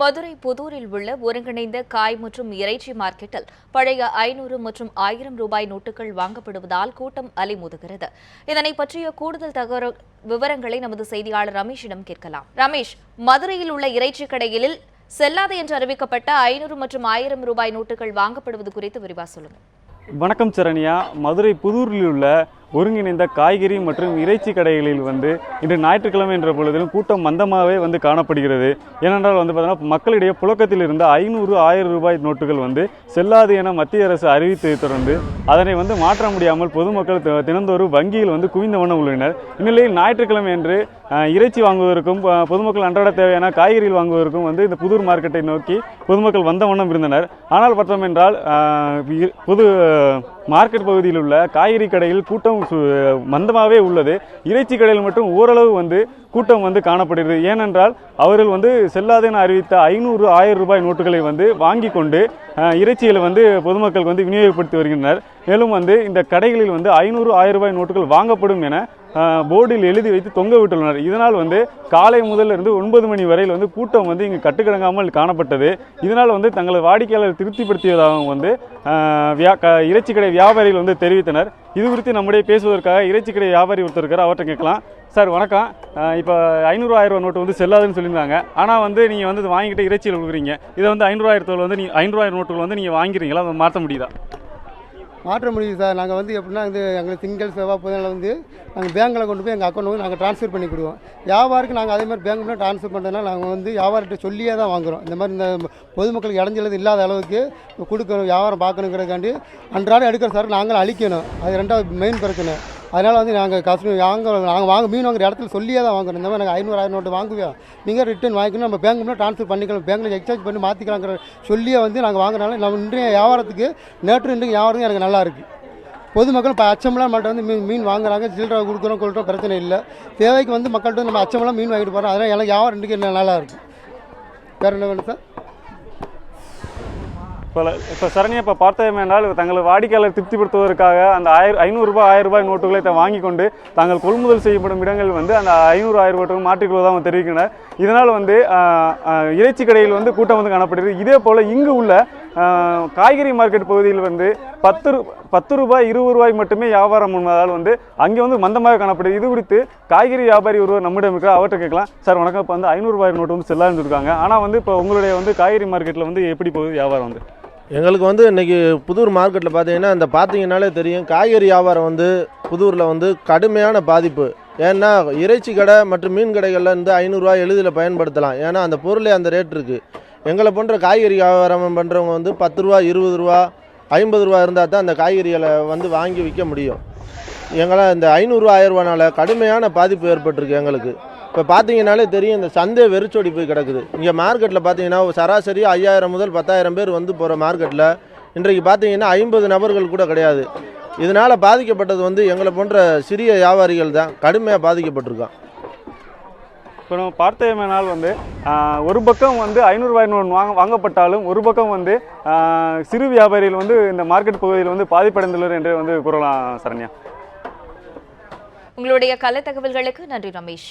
மதுரை புதூரில் உள்ள ஒருங்கிணைந்த காய் மற்றும் இறைச்சி மார்க்கெட்டில் பழைய 500 மற்றும் 1000 ரூபாய் நோட்டுகள் வாங்கப்படுவதால் கூட்டம் அலைமோதுகிறது. இதனை பற்றிய கூடுதல் விவரங்களை நமது செய்தியாளர் ரமேஷிடம் கேட்கலாம். ரமேஷ், மதுரையில் உள்ள இறைச்சி கடைகளில் செல்லாது என்று அறிவிக்கப்பட்ட 500 மற்றும் 1000 ரூபாய் நோட்டுகள் வாங்கப்படுவது குறித்து விரிவாக சொல்லுங்க. வணக்கம் சரண்யா. மதுரை புதூரில் உள்ள ஒருங்கிணைந்த காய்கறி மற்றும் இறைச்சி கடைகளில் இன்று ஞாயிற்றுக்கிழமை என்ற பொழுதிலும் கூட்டம் மந்தமாகவே காணப்படுகிறது. ஏனென்றால் பார்த்தீங்கன்னா மக்களிடையே புழக்கத்தில் இருந்த 500, 1000 ரூபாய் நோட்டுகள் செல்லாது என மத்திய அரசு அறிவித்ததை தொடர்ந்து அதனை மாற்ற முடியாமல் பொதுமக்கள் தினந்தோறும் வங்கியில் குவிந்த வண்ணம் உள்ளனர். இந்நிலையில் ஞாயிற்றுக்கிழமை என்று இறைச்சி வாங்குவதற்கும் பொதுமக்கள் அன்றாட தேவையான காய்கறிகள் வாங்குவதற்கும் இந்த புதூர் மார்க்கெட்டை நோக்கி பொதுமக்கள் வந்த வண்ணம் இருந்தனர். ஆனால் பார்த்தோம் என்றால் புது மார்க்கெட் பகுதியில் உள்ள காய்கறி கடையில் கூட்டம் மந்தமாகவே உள்ளது. இறைச்சி கடையில் மட்டும் ஓரளவு கூட்டம் காணப்படுகிறது. ஏனென்றால் அவர்கள் செல்லாது என அறிவித்த 500, 1000 ரூபாய் நோட்டுகளை வாங்கி கொண்டு இறைச்சிகளை பொதுமக்கள் விநியோகப்படுத்தி வருகின்றனர். மேலும் இந்த கடைகளில் 500, 1000 ரூபாய் நோட்டுகள் வாங்கப்படும் என போர்டில் எழுதி வைத்து தொங்க விட்டுள்ளனர். இதனால் காலை முதலிருந்து 9 மணி வரையில் கூட்டம் இங்கு கட்டுக்கடங்காமல் காணப்பட்டது. இதனால் தங்களது வாடிக்கையாளர் திருப்திப்படுத்தியதாகவும் இறைச்சி கடை வியாபாரிகள் தெரிவித்தனர். இது குறித்து நம்முடைய பேசுவதற்காக இறைச்சி கடை வியாபாரி ஒருத்தர் இருக்கார், அவர்கிட்ட கேட்கலாம். சார் வணக்கம். இப்போ 500, 1000 ரூபா நோட்டு செல்லாதுன்னு சொல்லியிருந்தாங்க. ஆனால் நீங்கள் வாங்கிட்டு இறைச்சியில் கொடுக்குறீங்க. இதை 500, 1000 நீங்கள் 500 நோட்டுகள் நீங்கள் வாங்கிறீங்களா? அதை மாற்ற முடியுதா? மாற்ற முடியுது சார். நாங்கள் எப்படின்னா எங்களுக்கு திங்கள் செவ்வாய் புதனில் நாங்கள் பேங்கில் கொண்டு போய் எங்கள் அக்கௌண்ட் நாங்கள் ட்ரான்ஸ்ஃபர் பண்ணி கொடுவோம். வியாபாரிக்கு நாங்கள் அதே மாதிரி பேங்க்ல ட்ரான்ஸ்ஃபர் பண்ணுறதுனால நாங்கள் வியாபாரிகிட்ட சொல்லியே தான் வாங்குகிறோம். இந்த மாதிரி இந்த பொதுமக்களுக்கு இடைஞ்சல் இல்லாத அளவுக்கு கொடுக்கணும், வியாபாரம் பார்க்கணுங்கிறதுக்காண்டி அன்றாடம் எடுக்கிற சார் நாங்களும் அழிக்கணும். அது ரெண்டாவது மெயின் பிரச்சனை. அதனால் நாங்கள் கஸ்டமர் நாங்கள் மீன் வாங்குற இடத்துல சொல்லியே தான் வாங்குறோம். இந்த மாதிரி நாங்கள் 500, 1000 நோட்டு வாங்குவோம், நீங்கள் ரிட்டர்ன் வாங்கிக்கணும், நம்ம பேங்க்ல ட்ரான்ஸ்ஃபர் பண்ணிக்கலாம், பேங்கில் எக்ஸ்சேஞ்ச் பண்ணி மாற்றிக்கலாங்கிற சொல்லியே நாங்கள் வாங்குறதுனால நம்ம இன்றைய வியாபாரத்துக்கு இன்றைக்கு வியாபாரம் எனக்கு நல்லா இருக்குது. பொதுமக்கள் இப்போ அச்சமெல்லாம் நம்மள்ட்ட மீன் வாங்குறாங்க, சில்லறை கொடுக்குறோம் பிரச்சனை இல்லை. தேவைக்கு மக்கள்கிட்ட நம்ம அச்சமெல்லாம் மீன் வாங்கிட்டு போகிறோம். அதனால் எனக்கு வியாபாரம் இன்றைக்கு நல்லா இருக்குது. வேறு என்ன வேணும் சார்? இப்போ சரணியா இப்போ பார்த்தோம் என்றால் தங்கள் வாடிக்கையாளர் திருப்திப்படுத்துவதற்காக அந்த 500 ரூபாய், 1000 ரூபாய் நோட்டுகளை வாங்கி கொண்டு தாங்கள் கொள்முதல் செய்யப்படும் இடங்கள் அந்த 500, 1000 நோட்டுகள் மாற்றிக்கொள்வதாக தெரிவிக்கின்றனர். இதனால் இறைச்சி கடையில் கூட்டம் காணப்படுகிறது. இதே போல் இங்கு உள்ள காய்கறி மார்க்கெட் பகுதியில் 10 ரூபாய், 20 ரூபாய் மட்டுமே வியாபாரம் பண்ணுவதால் அங்கே மந்தமாக காணப்படுது. இது குறித்து காய்கறி வியாபாரி ஒருவர் நம்மிடம் இருக்கிற அவர்கிட்ட கேட்கலாம். சார் வணக்கம். இப்போ 500 ரூபாய் நோட்டு செல்லாதுன்னு இருக்காங்க. ஆனால் இப்போ உங்களுடைய காய்கறி மார்க்கெட்டில் எப்படி போகுது வியாபாரம்? எங்களுக்கு இன்றைக்கி புதூர் மார்க்கெட்டில் பார்த்தீங்கன்னாலே தெரியும், காய்கறி வியாபாரம் புதூரில் கடுமையான பாதிப்பு. ஏன்னா இறைச்சி கடை மற்றும் மீன் கடைகளில் 500 ரூபாய் எளிதில் பயன்படுத்தலாம். ஏன்னா அந்த பொருளே அந்த ரேட் இருக்குது. எங்களை போன்ற காய்கறி வியாபாரம் பண்ணுறவங்க 10 ரூபா, 20 ரூபா, 50 ரூபா இருந்தால் தான் அந்த காய்கறிகளை வாங்கி விற்க முடியும். எங்களை இந்த 500, 1000 ரூபானால கடுமையான பாதிப்பு ஏற்பட்டிருக்கு எங்களுக்கு. இப்போ பார்த்தீங்கன்னாலே தெரியும், இந்த சந்தை வெறிச்சோடி போய் கிடக்குது. இங்கே மார்க்கெட்டில் பார்த்தீங்கன்னா சராசரி 5000 முதல் 10,000 பேர் போகிற மார்க்கெட்டில் இன்றைக்கு பார்த்தீங்கன்னா 50 நபர்கள் கூட கிடையாது. இதனால் பாதிக்கப்பட்டது எங்களை போன்ற சிறிய வியாபாரிகள் தான் கடுமையாக பாதிக்கப்பட்டிருக்கோம். இப்போ நம்ம பார்த்தோமேனால் ஒரு பக்கம் 500 ரூபாய் நோட்டு வாங்கப்பட்டாலும் ஒரு பக்கம் சிறு வியாபாரிகள் இந்த மார்க்கெட் பகுதியில் பாதிப்படைந்துள்ளனர் என்று கூறலாம். சரண்யா, உங்களுடைய கலை தகவல்களுக்கு நன்றி ரமேஷ்.